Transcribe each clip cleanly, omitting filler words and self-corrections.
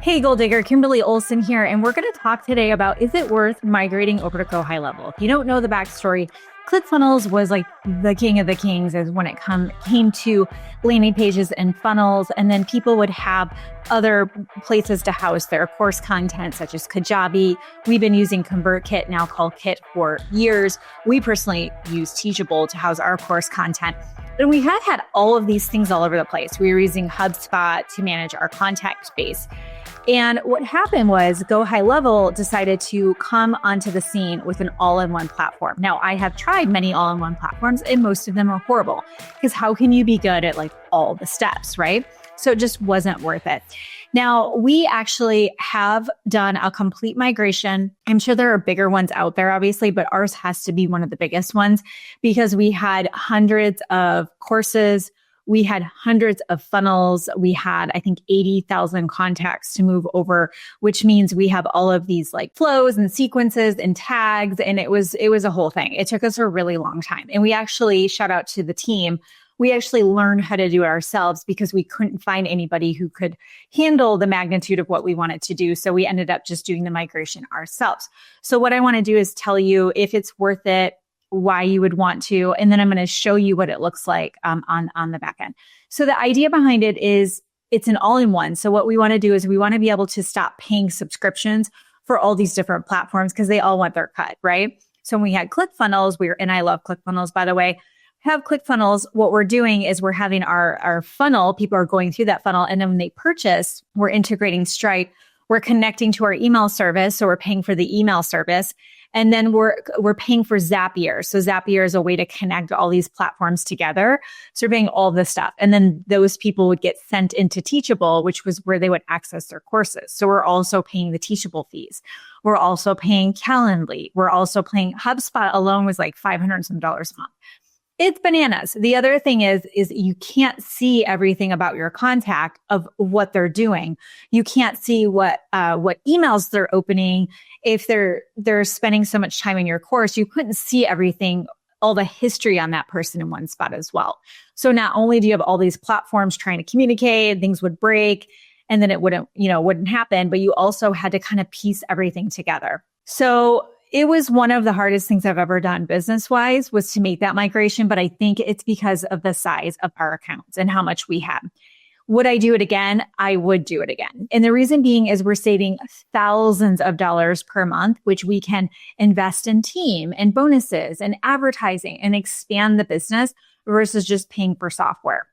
Hey, Goal Digger, Kimberly Olson here, and we're going to talk today about, is it worth migrating over to Go High Level? If you don't know the backstory, ClickFunnels was like the king of the kings as when it came to landing pages and funnels, and then people would have other places to house their course content, such as Kajabi. We've been using ConvertKit, now called Kit, for years. We personally use Teachable to house our course content. And we had all of these things all over the place. We were using HubSpot to manage our contact base. And what happened was Go High Level decided to come onto the scene with an all-in-one platform. Now, I have tried many all-in-one platforms, and most of them are horrible, because how can you be good at like all the steps, right? So it just wasn't worth it. Now, we actually have done a complete migration. I'm sure there are bigger ones out there, obviously, but ours has to be one of the biggest ones because we had hundreds of courses. We had hundreds of funnels. We had, I think, 80,000 contacts to move over, which means we have all of these like flows and sequences and tags. And it was a whole thing. It took us a really long time. And we actually, shout out to the team, we actually learned how to do it ourselves because we couldn't find anybody who could handle the magnitude of what we wanted to do. So we ended up just doing the migration ourselves. So what I want to do is tell you if it's worth it, why you would want to, and then I'm going to show you what it looks like on the back end. So the idea behind it is it's an all-in-one. So what we want to do is we want to be able to stop paying subscriptions for all these different platforms because they all want their cut, right? So when we had ClickFunnels, and I love ClickFunnels, by the way, have ClickFunnels, what we're doing is we're having our funnel, people are going through that funnel, and then when they purchase, we're integrating Stripe, we're connecting to our email service, so we're paying for the email service, and then we're paying for Zapier. So Zapier is a way to connect all these platforms together. So we're paying all this stuff, and then those people would get sent into Teachable, which was where they would access their courses. So we're also paying the Teachable fees. We're also paying Calendly. We're also paying HubSpot alone was like $500 and some dollars a month. It's bananas. The other thing is you can't see everything about your contact of what they're doing. You can't see what emails they're opening. If they're spending so much time in your course, you couldn't see everything, all the history on that person in one spot as well. So not only do you have all these platforms trying to communicate, things would break, and then it wouldn't happen, but you also had to kind of piece everything together. So it was one of the hardest things I've ever done business-wise was to make that migration, but I think it's because of the size of our accounts and how much we have. Would I do it again? I would do it again. And the reason being is we're saving thousands of dollars per month, which we can invest in team and bonuses and advertising and expand the business versus just paying for software.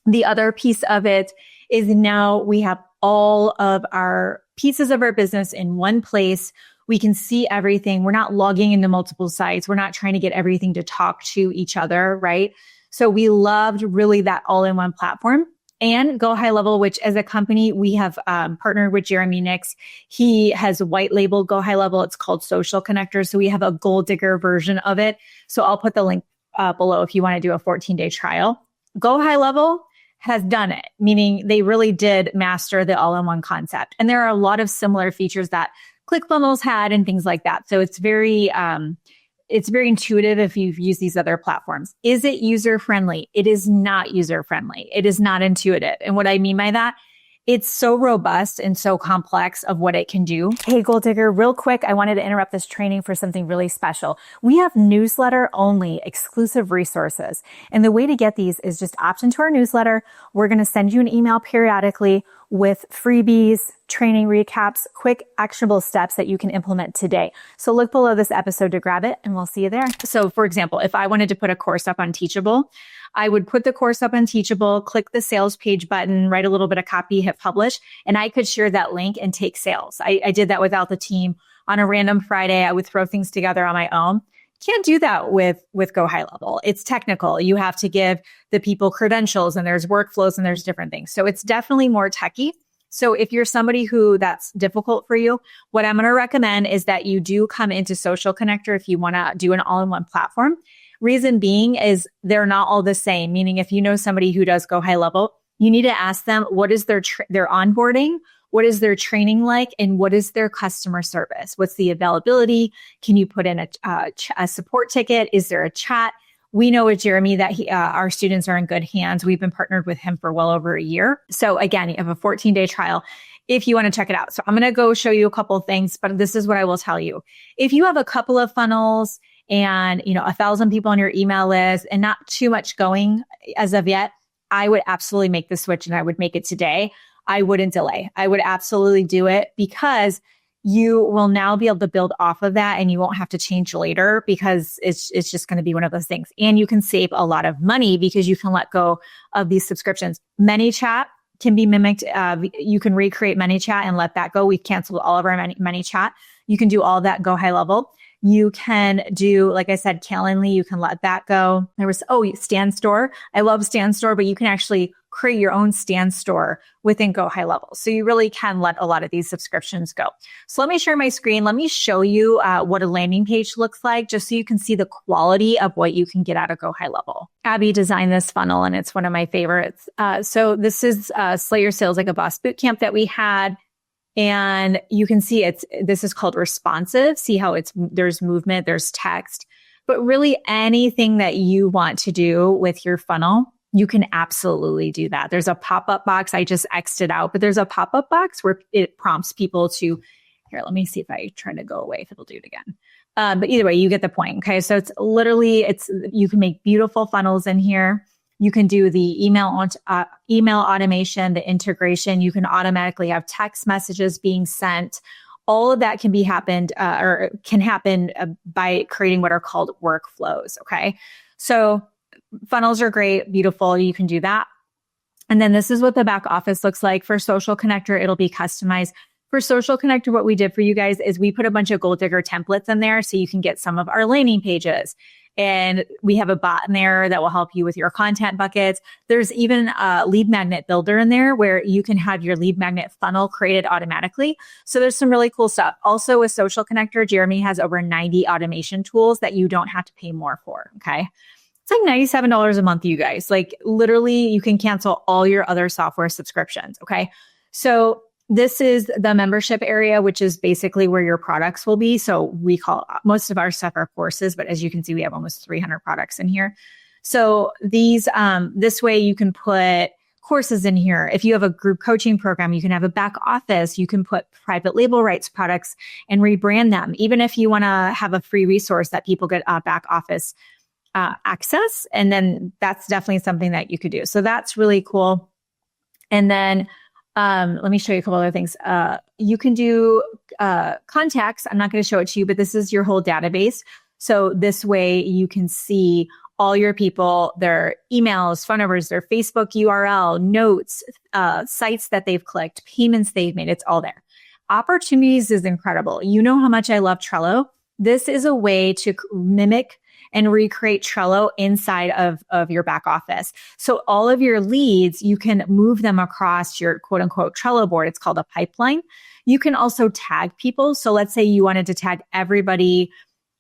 The other piece of it is now we have all of our pieces of our business in one place. We can see everything. We're not logging into multiple sites. We're not trying to get everything to talk to each other, right? So we loved really that all-in-one platform. And Go High Level, which as a company, we have partnered with Jeremy Nix. He has white labeled Go High Level. It's called Social Connector. So we have a Goal Digger version of it. So I'll put the link below if you want to do a 14-day trial. Go High Level has done it, meaning they really did master the all-in-one concept. And there are a lot of similar features that ClickFunnels had and things like that. So it's very intuitive if you've used these other platforms. Is it user-friendly? It is not user-friendly. It is not intuitive. And what I mean by that, it's so robust and so complex of what it can do. Hey, Goal Digger, real quick, I wanted to interrupt this training for something really special. We have newsletter-only exclusive resources. And the way to get these is just opt into our newsletter. We're going to send you an email periodically with freebies, training recaps, quick actionable steps that you can implement today. So look below this episode to grab it, and we'll see you there. So for example, if I wanted to put a course up on Teachable, I would put the course up on Teachable, click the sales page button, write a little bit of copy, hit publish, and I could share that link and take sales. I did that without the team. On a random Friday, I would throw things together on my own. Can't do that with Go High Level. It's technical. You have to give the people credentials and there's workflows and there's different things. So it's definitely more techy. So if you're somebody who that's difficult for you, what I'm going to recommend is that you do come into Social Connector if you want to do an all-in-one platform. Reason being is they're not all the same, meaning if you know somebody who does Go High Level, you need to ask them what is their onboarding, what is their training like, and what is their customer service? What's the availability? Can you put in a support ticket? Is there a chat? We know with Jeremy that our students are in good hands. We've been partnered with him for well over a year. So again, you have a 14-day trial. if you want to check it out. So I'm going to go show you a couple of things, but this is what I will tell you. If you have a couple of funnels and, 1,000 people on your email list and not too much going as of yet, I would absolutely make the switch and I would make it today. I wouldn't delay. I would absolutely do it because you will now be able to build off of that and you won't have to change later because it's just going to be one of those things. And you can save a lot of money because you can let go of these subscriptions. ManyChat can be mimicked. You can recreate ManyChat and let that go. We've canceled all of our ManyChat. You can do all of that, go high level. You can do, like I said, Calendly, you can let that go. There was, Stand Store. I love Stand Store, but you can actually create your own Stand Store within Go High Level. So you really can let a lot of these subscriptions go. So let me share my screen. Let me show you what a landing page looks like, just so you can see the quality of what you can get out of Go High Level. Abby designed this funnel and it's one of my favorites. So this is Slay Your Sales Like a Boss Bootcamp that we had. And you can see this is called responsive. See how there's movement, there's text, but really anything that you want to do with your funnel, you can absolutely do that. There's a pop-up box. I just X'd it out, but there's a pop-up box where it prompts people to, here, let me see if I try to go away, if it'll do it again. But either way, you get the point. Okay. So you can make beautiful funnels in here. You can do the email automation, the integration. You can automatically have text messages being sent. All of that can happen by creating what are called workflows. Okay. So funnels are great, beautiful. You can do that. And then this is what the back office looks like. For Social Connector, it'll be customized. For Social Connector, what we did for you guys is we put a bunch of Goal Digger templates in there so you can get some of our landing pages. And we have a bot in there that will help you with your content buckets. There's even a lead magnet builder in there where you can have your lead magnet funnel created automatically. So there's some really cool stuff. Also with Social Connector, Jeremy has over 90 automation tools that you don't have to pay more for. Okay. It's like $97 a month, you guys. Like literally you can cancel all your other software subscriptions. Okay. So this is the membership area, which is basically where your products will be. So we call most of our stuff our courses, but as you can see, we have almost 300 products in here. So these, this way you can put courses in here. If you have a group coaching program, you can have a back office. You can put private label rights products and rebrand them. Even if you want to have a free resource that people get back office access. And then that's definitely something that you could do. So that's really cool. And then let me show you a couple other things. You can do contacts. I'm not going to show it to you, but this is your whole database. So this way you can see all your people, their emails, phone numbers, their Facebook URL, notes, sites that they've clicked, payments they've made. It's all there. Opportunities is incredible. You know how much I love Trello. This is a way to mimic and recreate Trello inside of your back office. So all of your leads, you can move them across your quote unquote Trello board. It's called a pipeline. You can also tag people. So let's say you wanted to tag everybody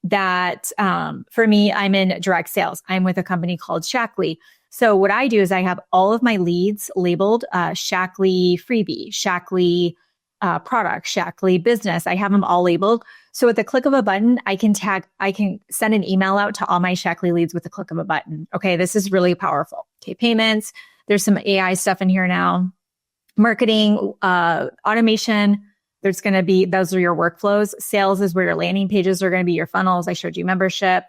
that, for me, I'm in direct sales. I'm with a company called Shackley. So what I do is I have all of my leads labeled Shackley freebie, Shackley product, Shackley business. I have them all labeled. So with the click of a button, I can send an email out to all my Shackley leads with the click of a button. Okay, this is really powerful. Okay, payments. There's some AI stuff in here now. Marketing, automation. Those are your workflows. Sales is where your landing pages are going to be, your funnels. I showed you membership.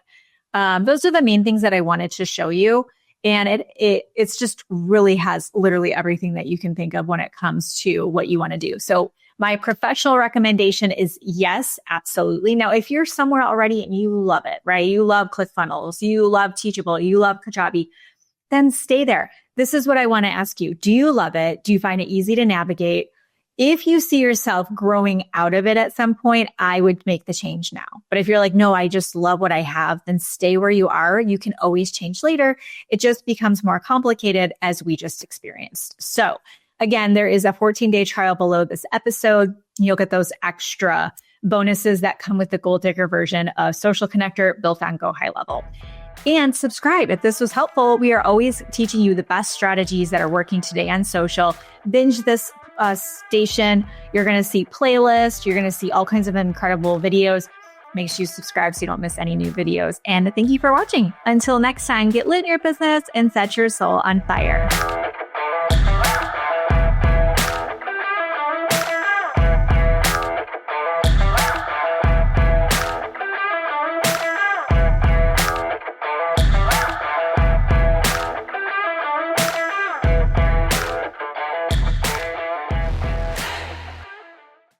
Those are the main things that I wanted to show you. And it's just really has literally everything that you can think of when it comes to what you want to do. So my professional recommendation is yes, absolutely. Now, if you're somewhere already and you love it, right? You love ClickFunnels, you love Teachable, you love Kajabi, then stay there. This is what I want to ask you. Do you love it? Do you find it easy to navigate? If you see yourself growing out of it at some point, I would make the change now. But if you're like, no, I just love what I have, then stay where you are. You can always change later. It just becomes more complicated as we just experienced. So again, there is a 14-day trial below this episode. You'll get those extra bonuses that come with the Goal Digger version of Social Connector built on Go High Level. And subscribe if this was helpful. We are always teaching you the best strategies that are working today on social. Binge this station. You're going to see playlists. You're going to see all kinds of incredible videos. Make sure you subscribe so you don't miss any new videos. And thank you for watching. Until next time, get lit in your business and set your soul on fire.